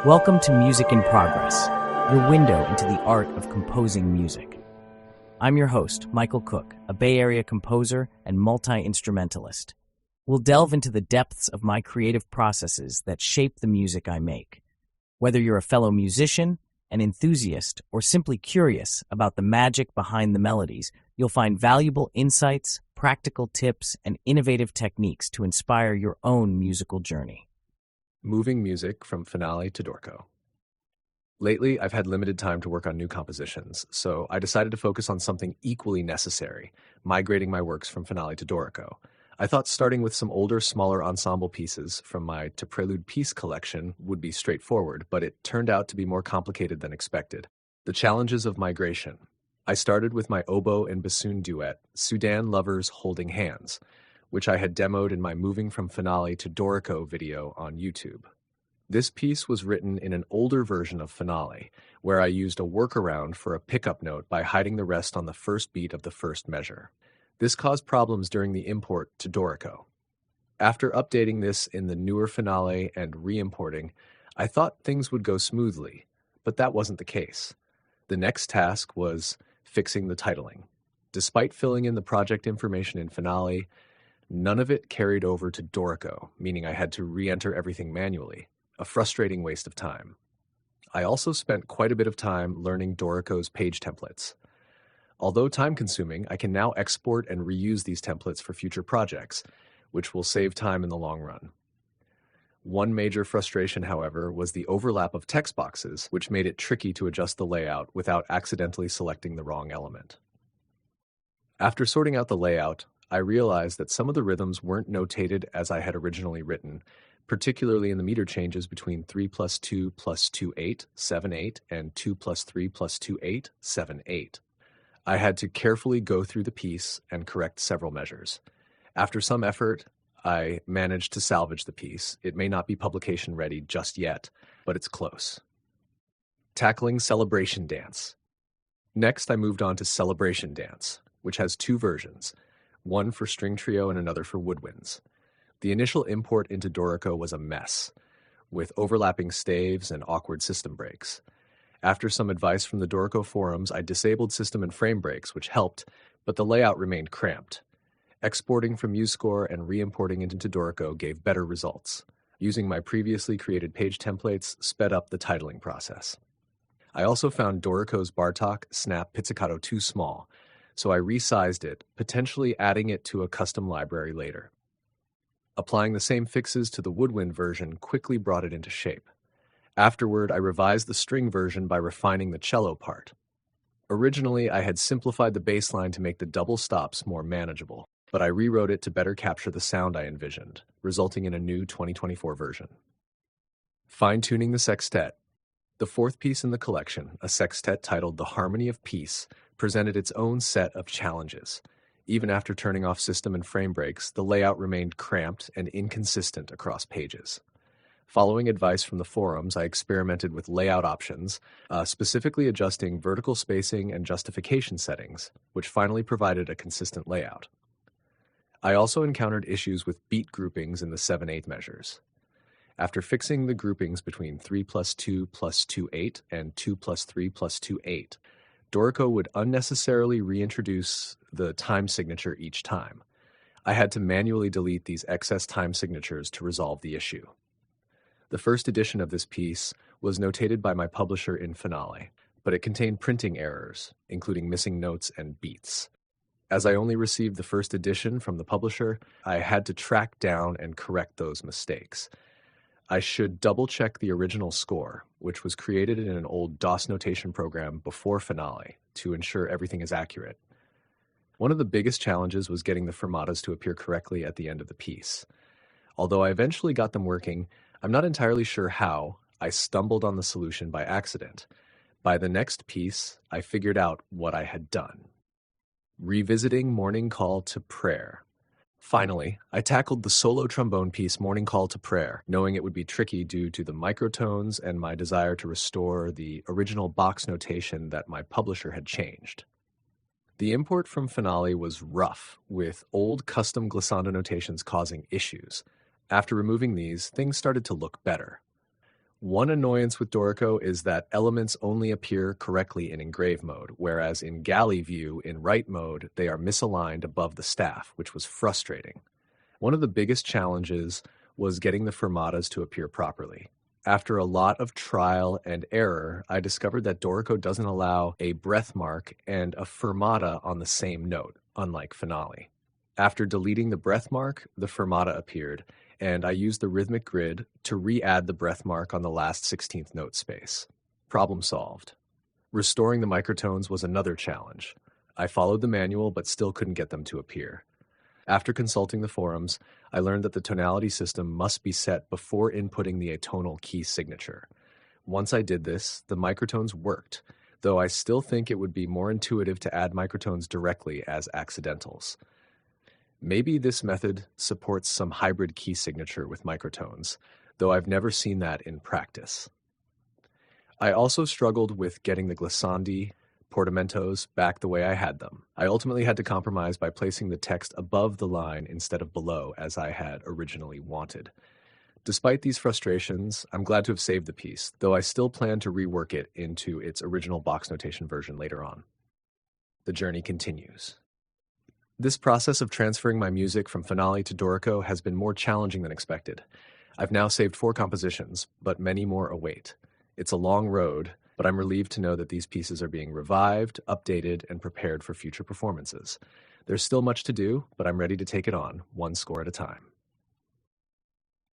Welcome to Music in Progress, your window into the art of composing music. I'm your host, Michael Cook, a Bay Area composer and multi-instrumentalist. We'll delve into the depths of my creative processes that shape the music I make. Whether you're a fellow musician, an enthusiast, or simply curious about the magic behind the melodies, you'll find valuable insights, practical tips, and innovative techniques to inspire your own musical journey. Moving music from Finale to Dorico. Lately, I've had limited time to work on new compositions, so I decided to focus on something equally necessary, migrating my works from Finale to Dorico. I thought starting with some older, smaller ensemble pieces from my To Prelude piece collection would be straightforward, but it turned out to be more complicated than expected. The challenges of migration. I started with my oboe and bassoon duet, Sudan Lovers Holding Hands, which I had demoed in my Moving from Finale to Dorico video on YouTube. This piece was written in an older version of Finale, where I used a workaround for a pickup note by hiding the rest on the first beat of the first measure. This caused problems during the import to Dorico. After updating this in the newer Finale and re-importing, I thought things would go smoothly, but that wasn't the case. The next task was fixing the titling. Despite filling in the project information in Finale, none of it carried over to Dorico, meaning I had to re-enter everything manually, a frustrating waste of time. I also spent quite a bit of time learning Dorico's page templates. Although time-consuming, I can now export and reuse these templates for future projects, which will save time in the long run. One major frustration, however, was the overlap of text boxes, which made it tricky to adjust the layout without accidentally selecting the wrong element. After sorting out the layout, I realized that some of the rhythms weren't notated as I had originally written, particularly in the meter changes between 3+2 + 2/8, 7/8, and 2+3 + 2/8, 7/8. I had to carefully go through the piece and correct several measures. After some effort, I managed to salvage the piece. It may not be publication ready just yet, but it's close. Tackling Celebration Dance. Next, I moved on to Celebration Dance, which has two versions, one for string trio and another for woodwinds. The initial import into Dorico was a mess, with overlapping staves and awkward system breaks. After some advice from the Dorico forums, I disabled system and frame breaks, which helped, but the layout remained cramped. Exporting from MuseScore and re-importing it into Dorico gave better results. Using my previously created page templates sped up the titling process. I also found Dorico's Bartok Snap Pizzicato too small, so I resized it, potentially adding it to a custom library later. Applying the same fixes to the woodwind version quickly brought it into shape. Afterward, I revised the string version by refining the cello part. Originally, I had simplified the bass line to make the double stops more manageable, but I rewrote it to better capture the sound I envisioned, resulting in a new 2024 version. Fine-tuning the sextet. The fourth piece in the collection, a sextet titled The Harmony of Peace, presented its own set of challenges. Even after turning off system and frame breaks, the layout remained cramped and inconsistent across pages. Following advice from the forums, I experimented with layout options, specifically adjusting vertical spacing and justification settings, which finally provided a consistent layout. I also encountered issues with beat groupings in the 7/8 measures. After fixing the groupings between 3+2 + 2/8 and 2+3 + 2/8, Dorico would unnecessarily reintroduce the time signature each time. I had to manually delete these excess time signatures to resolve the issue. The first edition of this piece was notated by my publisher in Finale, but it contained printing errors, including missing notes and beats. As I only received the first edition from the publisher, I had to track down and correct those mistakes. I should double-check the original score, which was created in an old DOS notation program before Finale, to ensure everything is accurate. One of the biggest challenges was getting the fermatas to appear correctly at the end of the piece. Although I eventually got them working, I'm not entirely sure how. I stumbled on the solution by accident. By the next piece, I figured out what I had done. Revisiting Morning Call to Prayer. Finally, I tackled the solo trombone piece Morning Call to Prayer, knowing it would be tricky due to the microtones and my desire to restore the original box notation that my publisher had changed. The import from Finale was rough, with old custom glissando notations causing issues. After removing these, things started to look better. One annoyance with Dorico is that elements only appear correctly in engrave mode, whereas in galley view in write mode, they are misaligned above the staff, which was frustrating. One of the biggest challenges was getting the fermatas to appear properly. After a lot of trial and error, I discovered that Dorico doesn't allow a breath mark and a fermata on the same note, unlike Finale. After deleting the breath mark, the fermata appeared, and I used the rhythmic grid to re-add the breath mark on the last 16th note space. Problem solved. Restoring the microtones was another challenge. I followed the manual but still couldn't get them to appear. After consulting the forums, I learned that the tonality system must be set before inputting the atonal key signature. Once I did this, the microtones worked, though I still think it would be more intuitive to add microtones directly as accidentals. Maybe this method supports some hybrid key signature with microtones, though I've never seen that in practice. I also struggled with getting the glissandi, portamentos back the way I had them. I ultimately had to compromise by placing the text above the line instead of below, as I had originally wanted. Despite these frustrations, I'm glad to have saved the piece, though I still plan to rework it into its original box notation version later on. The journey continues. This process of transferring my music from Finale to Dorico has been more challenging than expected. I've now saved 4 compositions, but many more await. It's a long road, but I'm relieved to know that these pieces are being revived, updated, and prepared for future performances. There's still much to do, but I'm ready to take it on, one score at a time.